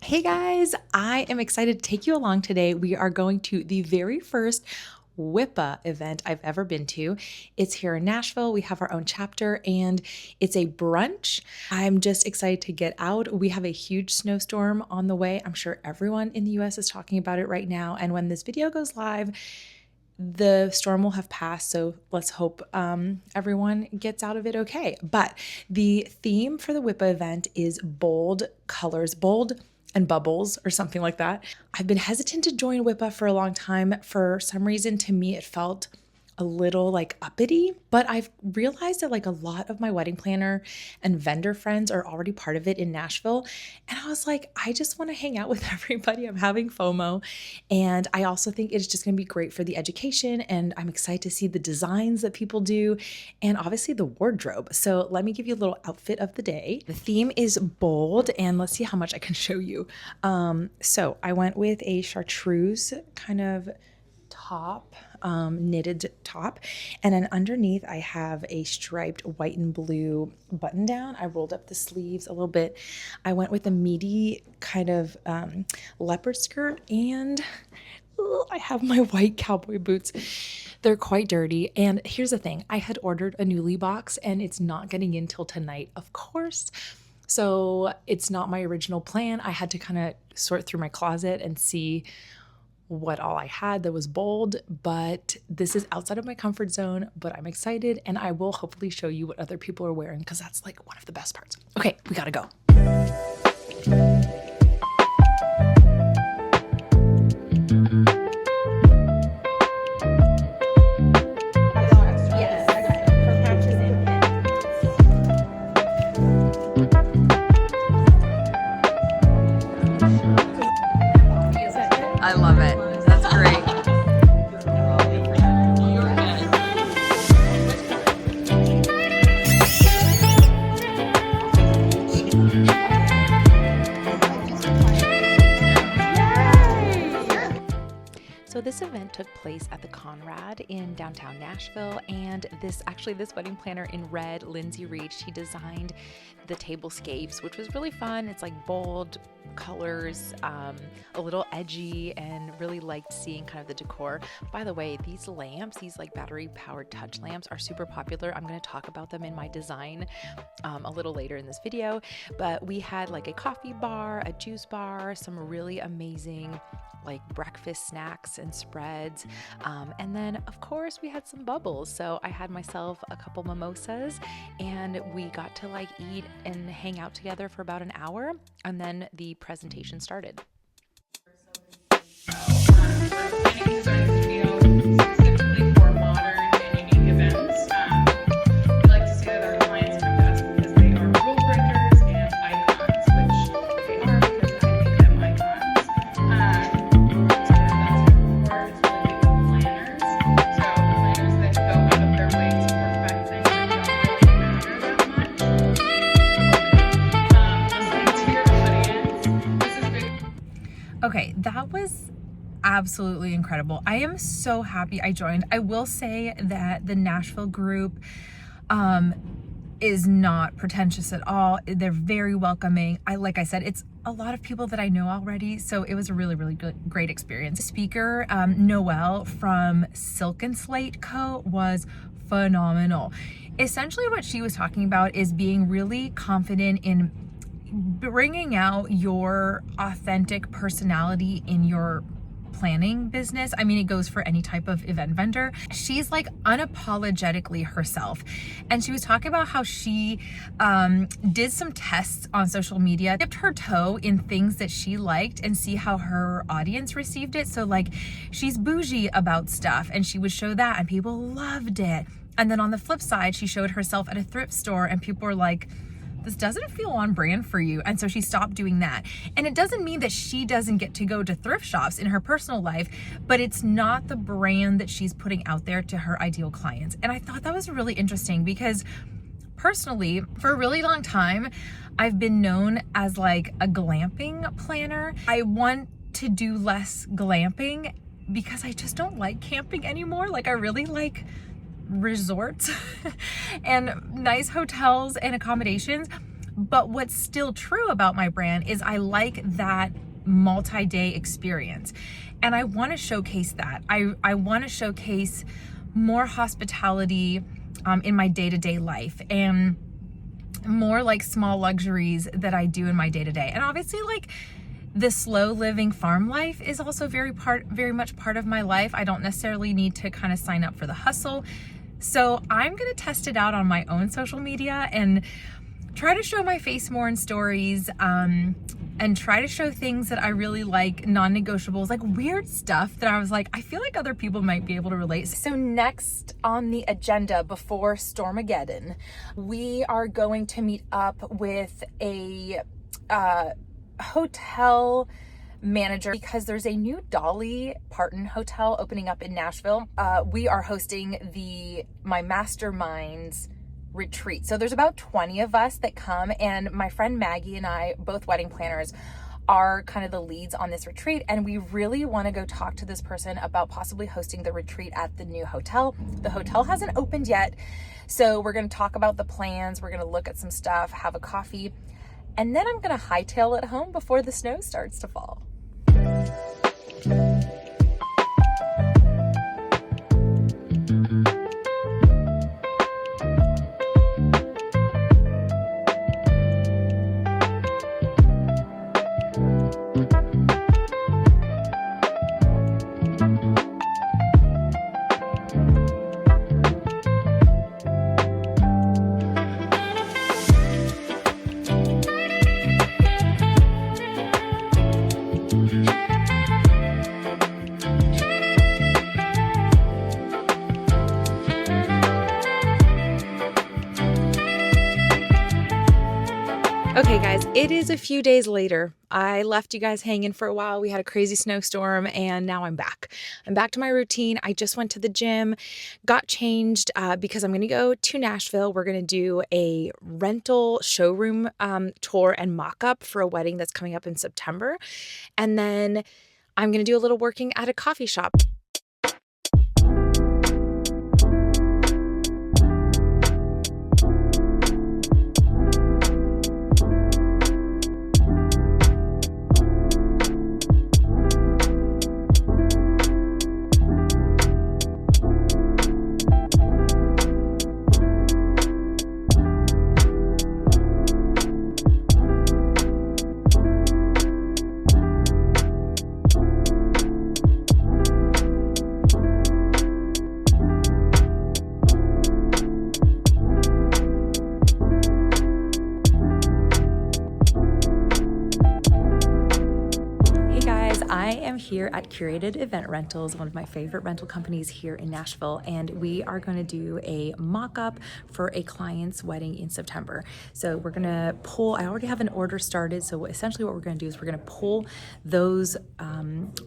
Hey guys, I am excited to take you along today. We are going to the very first WIPA event I've ever been to. It's here in Nashville. We have our own chapter and it's a brunch. I'm just excited to get out. We have a huge snowstorm on the way. I'm sure everyone in the US is talking about it right now. And when this video goes live, the storm will have passed, so let's hope everyone gets out of it okay. But the theme for the WIPA event is bold colors, bold and bubbles or something like that. I've been hesitant to join WIPA for a long time. For some reason, to me, it felt a little like uppity, but I've realized that like a lot of my wedding planner and vendor friends are already part of it in Nashville. And I was like, I just want to hang out with everybody. I'm having FOMO. And I also think it's just going to be great for the education. And I'm excited to see the designs that people do and obviously the wardrobe. So let me give you a little outfit of the day. The theme is bold and let's see how much I can show you. So I went with a chartreuse kind of top, knitted top, and then underneath I have a striped white and blue button down. I rolled up the sleeves a little bit. I went with a meaty kind of leopard skirt, and I have my white cowboy boots. They're quite dirty. And here's the thing, I had ordered a Newly box and it's not getting in till tonight, of course. So it's not my original plan. I had to kind of sort through my closet and see what all I had that was bold, but this is outside of my comfort zone, but I'm excited and I will hopefully show you what other people are wearing because that's like one of the best parts. Okay, we gotta go. I love it. That's great. So this event took place at the Conrad in downtown Nashville, and this wedding planner in red, Lindsay Reed, she designed the tablescapes, which was really fun. It's like bold colors, a little edgy, and really liked seeing kind of the decor. By the way, these lamps, these like battery powered touch lamps are super popular. I'm going to talk about them in my design a little later in this video, but we had like a coffee bar, a juice bar, some really amazing like breakfast snacks and spreads, and then of course we had some bubbles. So I had myself a couple mimosas and we got to like eat and hang out together for about an hour, and then the presentation started. Specifically for modern and unique events, we like to say that our clients come to us because they are rule breakers and icons, which they are because I make them icons. So that's what planners. So planners that go out of their way to perfect things that don't really matter that much. Listening to your audience, this is big. Okay, that was absolutely incredible. I am so happy I joined. I will say that the Nashville group is not pretentious at all. They're very welcoming. Like I said, it's a lot of people that I know already, so it was a really, really great experience. The speaker, Noelle from Silk and Slate Co. was phenomenal. Essentially what she was talking about is being really confident in bringing out your authentic personality in your planning business. I mean, it goes for any type of event vendor. She's like unapologetically herself. And she was talking about how she did some tests on social media, dipped her toe in things that she liked and see how her audience received it. So like she's bougie about stuff and she would show that and people loved it. And then on the flip side, she showed herself at a thrift store and people were like, this doesn't feel on brand for you. And so she stopped doing that. And it doesn't mean that she doesn't get to go to thrift shops in her personal life, but it's not the brand that she's putting out there to her ideal clients. And I thought that was really interesting because personally, for a really long time, I've been known as like a glamping planner. I want to do less glamping because I just don't like camping anymore. Like I really like resorts and nice hotels and accommodations, But what's still true about my brand is I like that multi-day experience. And I want to showcase that. I want to showcase more hospitality in my day-to-day life, and more like small luxuries that I do in my day-to-day. And obviously, like, the slow living farm life is also very much part of my life. I don't necessarily need to kind of sign up for the hustle. So I'm going to test it out on my own social media and try to show my face more in stories, and try to show things that I really like, non-negotiables, like weird stuff that I was like, I feel like other people might be able to relate. So next on the agenda before Stormageddon, we are going to meet up with a hotel manager, because there's a new Dolly Parton hotel opening up in Nashville. We are hosting my Masterminds retreat. So there's about 20 of us that come, and my friend Maggie and I, both wedding planners, are kind of the leads on this retreat, and we really want to go talk to this person about possibly hosting the retreat at the new hotel. The hotel hasn't opened yet, so we're going to talk about the plans, we're going to look at some stuff, have a coffee, and then I'm going to hightail it home before the snow starts to fall. Okay guys, it is a few days later. I left you guys hanging for a while. We had a crazy snowstorm, and now I'm back. I'm back to my routine. I just went to the gym, got changed because I'm going to go to Nashville. We're going to do a rental showroom tour and mock-up for a wedding that's coming up in September. And then I'm going to do a little working at a coffee shop. I am here at Curated Event Rentals, one of my favorite rental companies here in Nashville, and we are going to do a mock-up for a client's wedding in September. So we're going to pull, I already have an order started, so essentially what we're going to do is we're going to pull those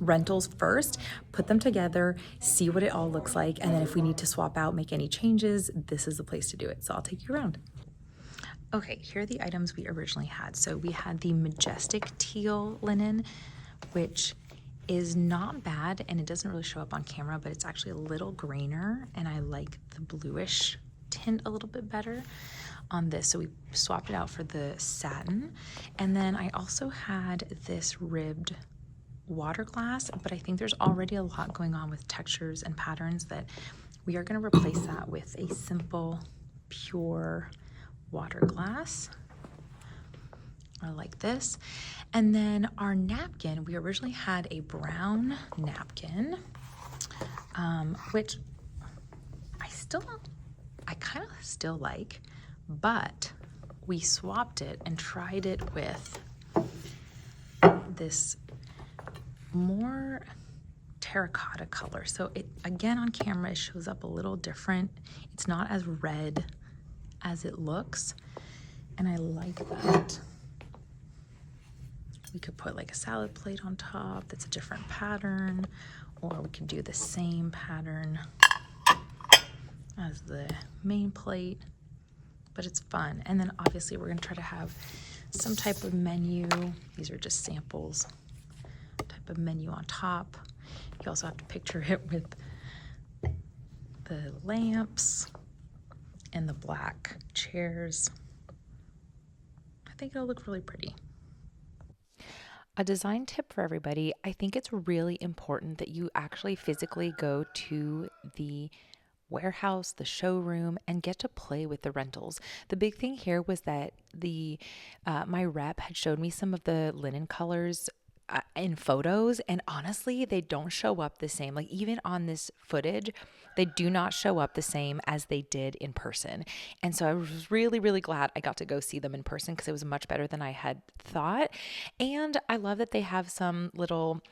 rentals first, put them together, see what it all looks like, and then if we need to swap out, make any changes, this is the place to do it. So I'll take you around. Okay, here are the items we originally had. So we had the majestic teal linen, which is not bad, and it doesn't really show up on camera, but it's actually a little grainer, and I like the bluish tint a little bit better on this. So we swapped it out for the satin. And then I also had this ribbed water glass, but I think there's already a lot going on with textures and patterns that we are going to replace that with a simple, pure water glass. Like this. And then our napkin, we originally had a brown napkin, which I kind of still like, but we swapped it and tried it with this more terracotta color. So it, again, on camera, it shows up a little different. It's not as red as it looks, and I like that. We could put like a salad plate on top that's a different pattern, or we could do the same pattern as the main plate, but it's fun. And then obviously we're gonna try to have some type of menu. These are just samples, type of menu on top. You also have to picture it with the lamps and the black chairs. think it'll look really pretty. A design tip for everybody, I think it's really important that you actually physically go to the warehouse, the showroom, and get to play with the rentals. The big thing here was that my rep had showed me some of the linen colors in photos, and honestly, they don't show up the same. Like, even on this footage, they do not show up the same as they did in person. And so I was really, really glad I got to go see them in person, because it was much better than I had thought. And I love that they have some little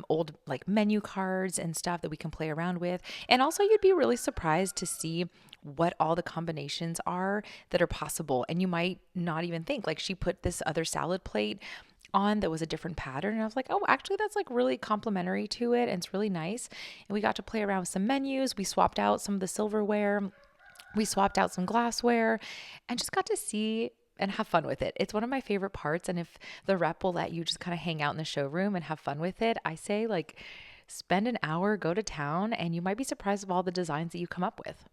old like menu cards and stuff that we can play around with. And also, you'd be really surprised to see what all the combinations are that are possible. And you might not even think, like, she put this other salad plate on that was a different pattern, and I was like, oh, actually that's like really complimentary to it, and it's really nice. And we got to play around with some menus. We swapped out some of the silverware, we swapped out some glassware, and just got to see and have fun with it. It's one of my favorite parts. And if the rep will let you just kind of hang out in the showroom and have fun with it, I say, like, spend an hour, go to town, and you might be surprised of all the designs that you come up with.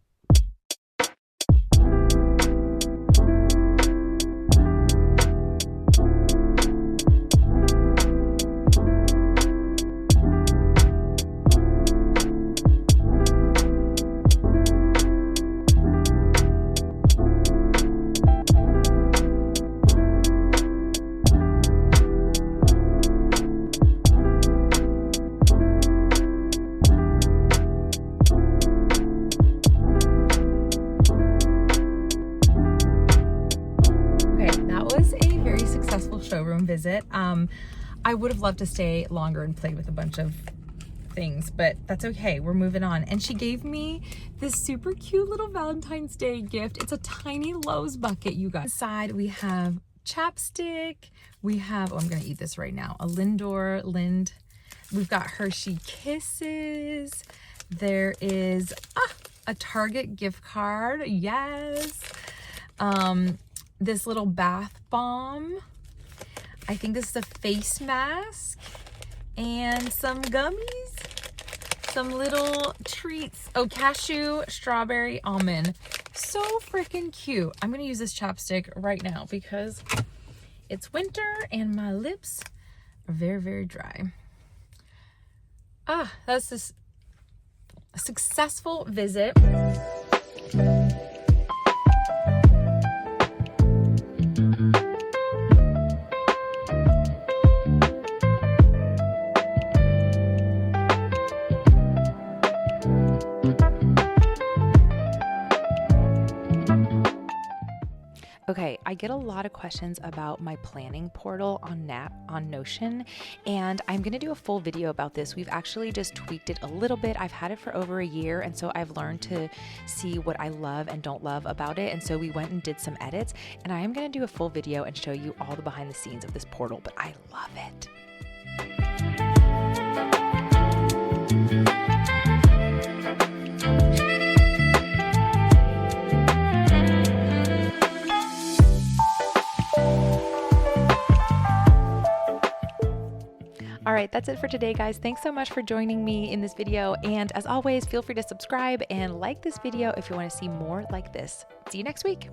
Showroom visit. I would have loved to stay longer and play with a bunch of things, but that's okay. We're moving on. And she gave me this super cute little Valentine's Day gift. It's a tiny Lowe's bucket, you guys. Inside we have chapstick. We have, oh, I'm gonna eat this right now, a Lind. We've got Hershey Kisses. There is a Target gift card. Yes. This little bath bomb. I think this is a face mask, and some gummies, some little treats. Oh, cashew, strawberry, almond. So freaking cute. I'm gonna use this chapstick right now because it's winter and my lips are very, very dry. That's this successful visit. Okay, I get a lot of questions about my planning portal on Notion, and I'm going to do a full video about this. We've actually just tweaked it a little bit. I've had it for over a year, and so I've learned to see what I love and don't love about it, and so we went and did some edits, and I am going to do a full video and show you all the behind the scenes of this portal, but I love it. All right, that's it for today, guys. Thanks so much for joining me in this video. And as always, feel free to subscribe and like this video if you want to see more like this. See you next week.